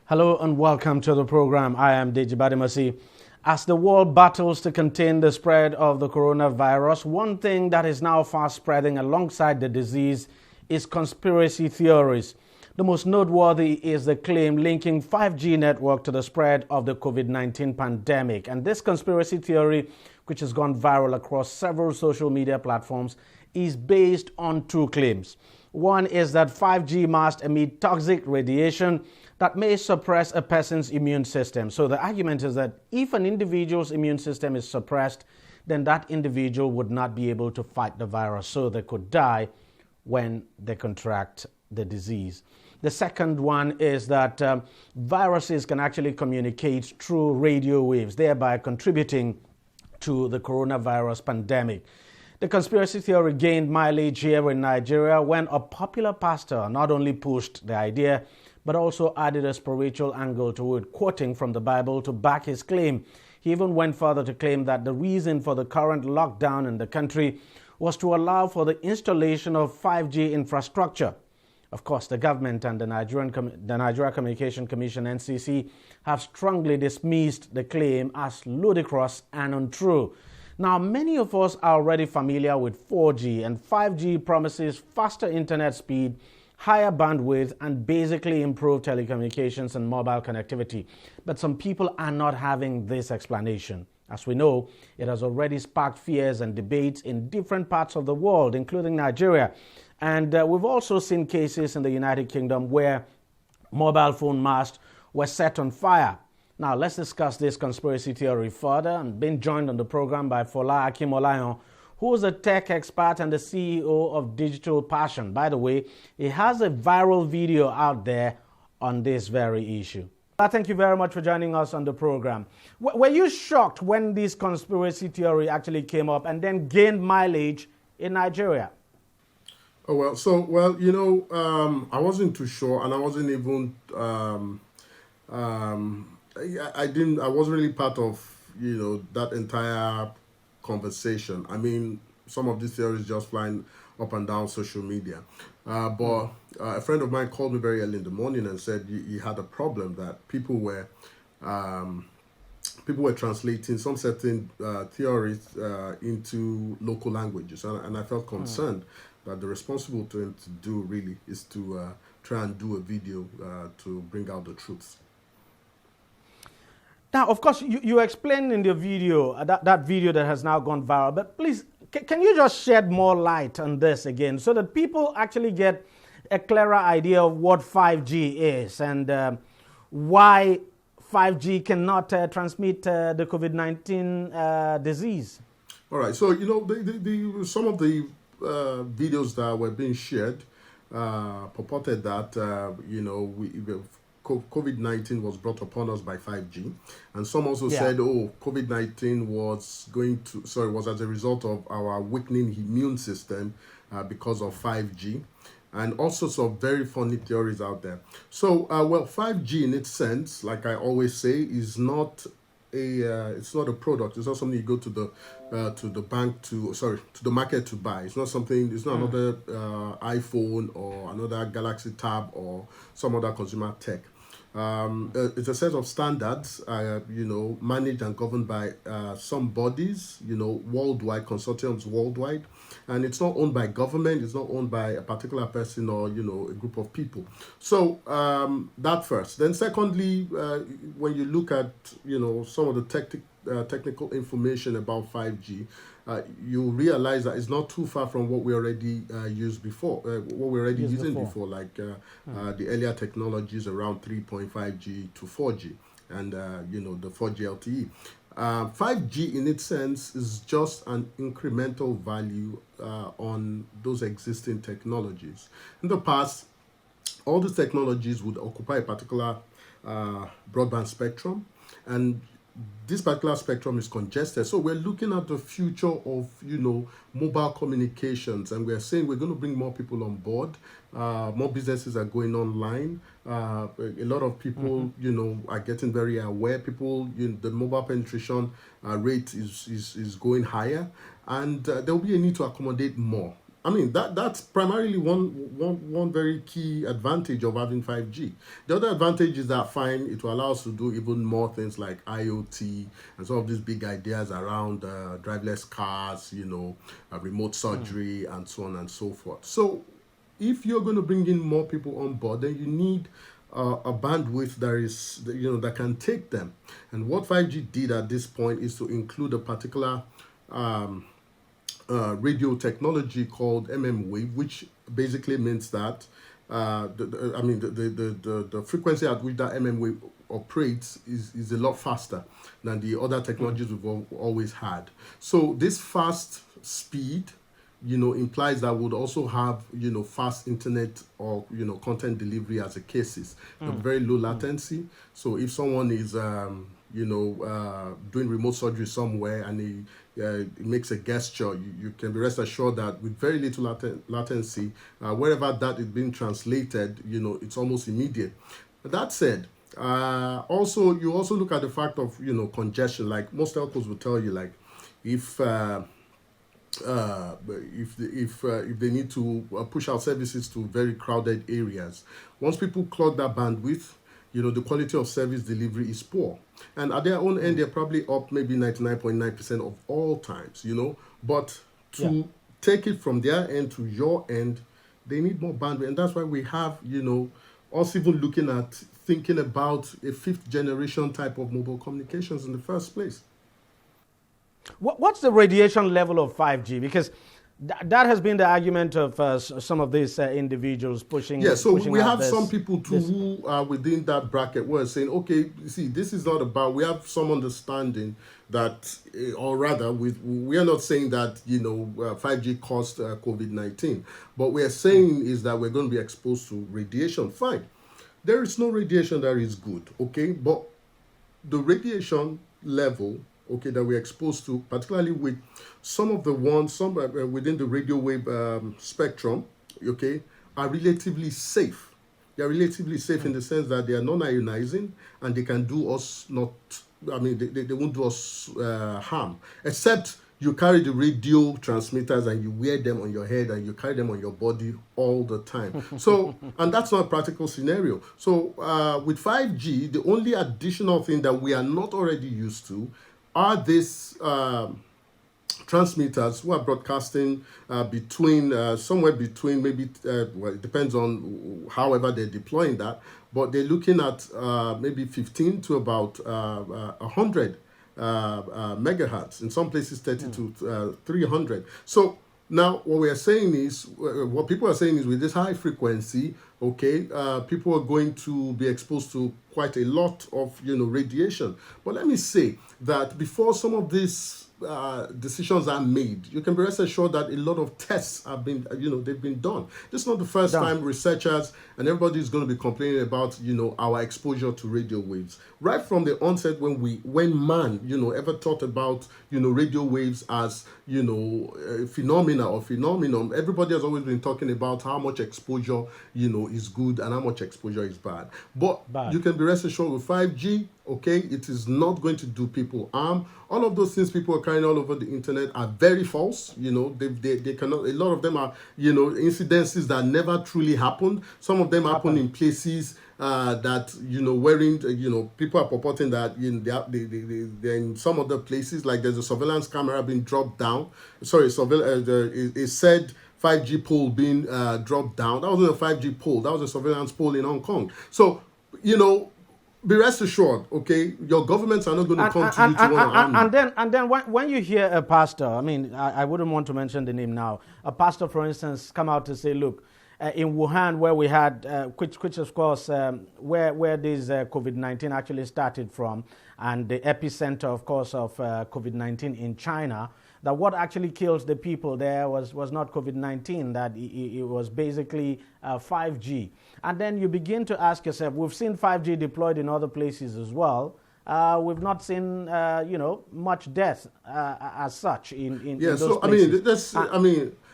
Hello and welcome to the program. I am DEJI360. As the world battles to contain the spread of the coronavirus, one thing that is now fast spreading alongside the disease is conspiracy theories. The most noteworthy is the claim linking 5G network to the spread of the COVID-19 pandemic. And this conspiracy theory, which has gone viral across several social media platforms, is based on two claims. One is that 5G must emit toxic radiation that may suppress a person's immune system. So the argument is that if an individual's immune system is suppressed, then that individual would not be able to fight the virus, so they could die when they contract the disease. The second one is that viruses can actually communicate through radio waves, thereby contributing to the coronavirus pandemic. The conspiracy theory gained mileage here in Nigeria when a popular pastor not only pushed the idea, but also added a spiritual angle to it, quoting from the Bible to back his claim. He even went further to claim that the reason for the current lockdown in the country was to allow for the installation of 5G infrastructure. Of course, the government and the Nigeria Communication Commission, NCC, have strongly dismissed the claim as ludicrous and untrue. Now, many of us are already familiar with 4G, and 5G promises faster internet speed, higher bandwidth, and basically improved telecommunications and mobile connectivity. But some people are not having this explanation. As we know, it has already sparked fears and debates in different parts of the world, including Nigeria. And we've also seen cases in the United Kingdom where mobile phone masts were set on fire. Now, let's discuss this conspiracy theory further. I'm being joined on the program by Fola Akimolayan, who is a tech expert and the CEO of Digital Passion. By the way, he has a viral video out there on this very issue. Thank you very much for joining us on the program. Were you shocked when this conspiracy theory actually came up and then gained mileage in Nigeria? Oh, I wasn't too sure, and I wasn't even, I wasn't really part of, that entire conversation. I mean, some of these theories just flying up and down social media. But a friend of mine called me very early in the morning and said he had a problem that people were translating some certain theories into local languages, and I felt concerned that the responsible thing to do really is to try and do a video to bring out the truths. Now, of course, you explained in the video, that video that has now gone viral, but please, can you just shed more light on this again so that people actually get a clearer idea of what 5G is and why 5G cannot transmit the COVID-19 disease? All right, so, some of the videos that were being shared purported that, COVID-19 was brought upon us by 5G, and some also said, COVID-19 was was as a result of our weakening immune system because of 5G, and all sorts of very funny theories out there. So, 5G in its sense, like I always say, is not it's not a product. It's not something you go to the market to buy. It's not something. It's not another iPhone or another Galaxy Tab or some other consumer tech. It's a set of standards, managed and governed by some bodies, worldwide, consortiums worldwide, and it's not owned by government. It's not owned by a particular person or, a group of people. So that first. Then secondly, when you look at, some of the technical information about 5G, you realize that it's not too far from what we already used before, what we're already using before, like the earlier technologies around 3.5G to 4G and, the 4G LTE. 5G in its sense is just an incremental value on those existing technologies. In the past, all these technologies would occupy a particular broadband spectrum, and this particular spectrum is congested. So we're looking at the future of, mobile communications, and we're saying we're going to bring more people on board. More businesses are going online. A lot of people, are getting very aware. People, the mobile penetration rate is going higher, and there will be a need to accommodate more. I mean, that's primarily one very key advantage of having 5G. The other advantage is that, fine, it will allow us to do even more things like IoT and some of these big ideas around driverless cars, remote surgery, and so on and so forth. So if you're going to bring in more people on board, then you need a bandwidth that can take them. And what 5G did at this point is to include a particular radio technology called wave, which basically means that the frequency at which that wave operates is a lot faster than the other technologies we've always had. So this fast speed implies that would also have, fast internet or, content delivery as a cases. Very low latency. So if someone is, doing remote surgery somewhere and he makes a gesture, you can be rest assured that with very little latency, wherever that is being translated, it's almost immediate. That said, also you also look at the fact of, congestion. Like most telcos will tell you, like if they need to push out services to very crowded areas, once people clog that bandwidth, the quality of service delivery is poor. And at their own end, they're probably up maybe 99.9% of all times, But to take it from their end to your end, they need more bandwidth. And that's why we have, us even thinking about a fifth generation type of mobile communications in the first place. What's the radiation level of 5G? Because that has been the argument of some of these individuals pushing. Yeah, so pushing we have this, some people too who are within that bracket who are saying, okay, see, this is not about, we have some understanding that, or rather, we are not saying that, 5G caused COVID-19, but we are saying is that we're going to be exposed to radiation. Fine. There is no radiation that is good, okay? But the radiation level, okay, that we're exposed to, particularly with some of the ones, within the radio wave spectrum, okay, are relatively safe. They are relatively safe in the sense that they are non-ionizing and they can do us they won't do us harm, except you carry the radio transmitters and you wear them on your head and you carry them on your body all the time. So, and that's not a practical scenario. So with 5G, the only additional thing that we are not already used to are these transmitters who are broadcasting somewhere between maybe, it depends on however they're deploying that, but they're looking at maybe 15 to about 100 megahertz, in some places 30 to 300. So now what people are saying is with this high frequency, okay, people are going to be exposed to quite a lot of, radiation. But let me say that before some of these decisions are made, you can be rest assured that a lot of tests have been, they've been done. This is not the first time researchers and everybody is going to be complaining about, our exposure to radio waves. Right from the onset, when man, ever thought about, radio waves as, phenomena or phenomenon, everybody has always been talking about how much exposure, is good and how much exposure is bad. But you can be rest assured with 5G, okay, it is not going to do people harm. All of those things people are carrying all over the internet are very false. They cannot, a lot of them are, incidences that never truly happened. Some of them happen in places that, wearing, people are purporting that they're in some other places, like there's a surveillance camera being dropped down. Sorry, it said 5G pole being dropped down. That wasn't a 5G pole. That was a surveillance pole in Hong Kong. So, be rest assured, okay, your governments are not going to come to you to want to harm you. And then when you hear a pastor, I wouldn't want to mention the name now, a pastor, for instance, come out to say, look, in Wuhan, where we had, which of course, where this COVID-19 actually started from, and the epicenter, of course, of COVID-19 in China, that what actually kills the people there was not COVID-19, that it was basically 5G. And then you begin to ask yourself, we've seen 5G deployed in other places as well. We've not seen, much death as such in those places.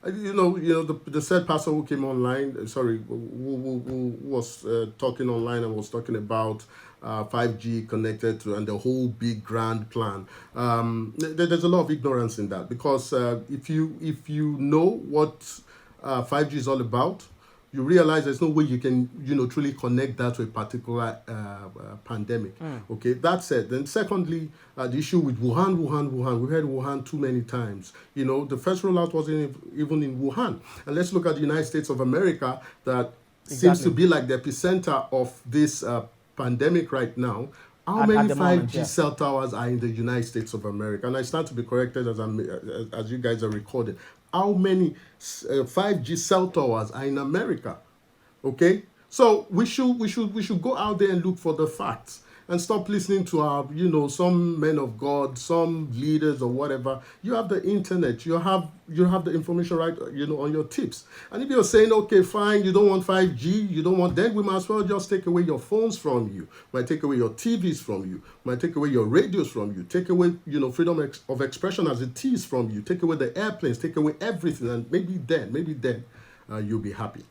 The said pastor who came online, who was talking online and was talking about 5G connected to and the whole big grand plan. There's a lot of ignorance in that, because if you know what 5G is all about, you realize there's no way you can, truly connect that to a particular pandemic. Okay, that's it. Then secondly, the issue with Wuhan. We heard Wuhan too many times. The first rollout wasn't even in Wuhan. And let's look at the United States of America that seems to be like the epicenter of this pandemic right now. How many 5G cell towers are in the United States of America? And I stand to be corrected as you guys are recording. How many 5G cell towers are in America? Okay, so we should go out there and look for the facts and stop listening to our, some men of God, some leaders or whatever. You have the internet, you have the information right, on your tips. And if you're saying, okay, fine, you don't want 5G, then we might as well just take away your phones from you, might take away your TVs from you, might take away your radios from you, take away, freedom of expression as it is from you, take away the airplanes, take away everything, and maybe then you'll be happy.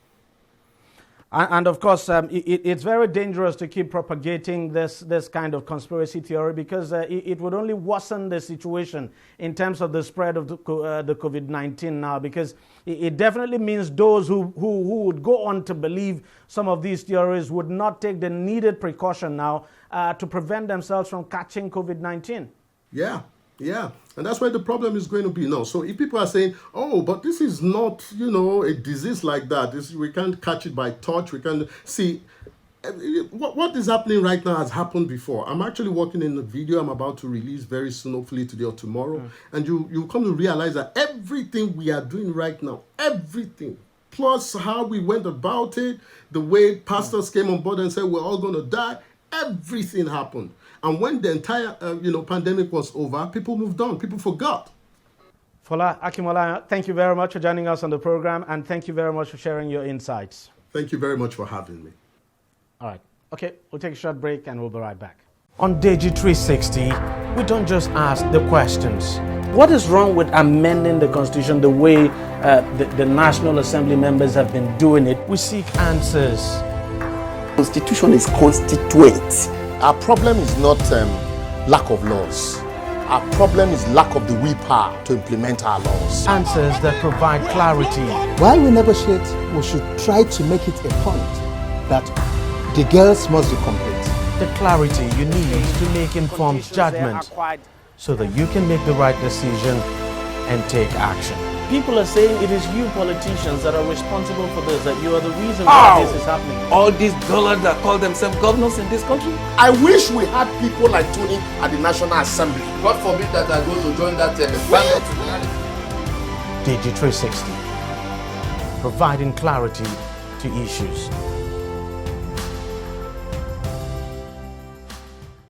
And of course, it's very dangerous to keep propagating this kind of conspiracy theory, because it would only worsen the situation in terms of the spread of the COVID-19 now, because it definitely means those who would go on to believe some of these theories would not take the needed precaution now to prevent themselves from catching COVID-19. Yeah, and that's where the problem is going to be now. So if people are saying, oh, but this is not, a disease like that. We can't catch it by touch. We can see what is happening right now has happened before. I'm actually working in a video I'm about to release very soon, hopefully today or tomorrow. And you come to realize that everything we are doing right now, everything, plus how we went about it, the way pastors came on board and said we're all going to die, everything happened. And when the entire, pandemic was over, people moved on. People forgot. Fola Akimola, thank you very much for joining us on the program, and thank you very much for sharing your insights. Thank you very much for having me. All right. Okay, we'll take a short break, and we'll be right back. On DEJI360, we don't just ask the questions. What is wrong with amending the Constitution the way the National Assembly members have been doing it? We seek answers. Constitution is constituent. Our problem is not lack of laws. Our problem is lack of the willpower to implement our laws. Answers that provide clarity. While we negotiate, we should try to make it a point that the girls must be complete. The clarity you need to make informed judgment so that you can make the right decision and take action. People are saying it is you politicians that are responsible for this, that you are the reason why this is happening. All these dollars that call themselves governors in this country. I wish we had people like Tony at the National Assembly. God forbid that I go to join that DEJI360, providing clarity to issues.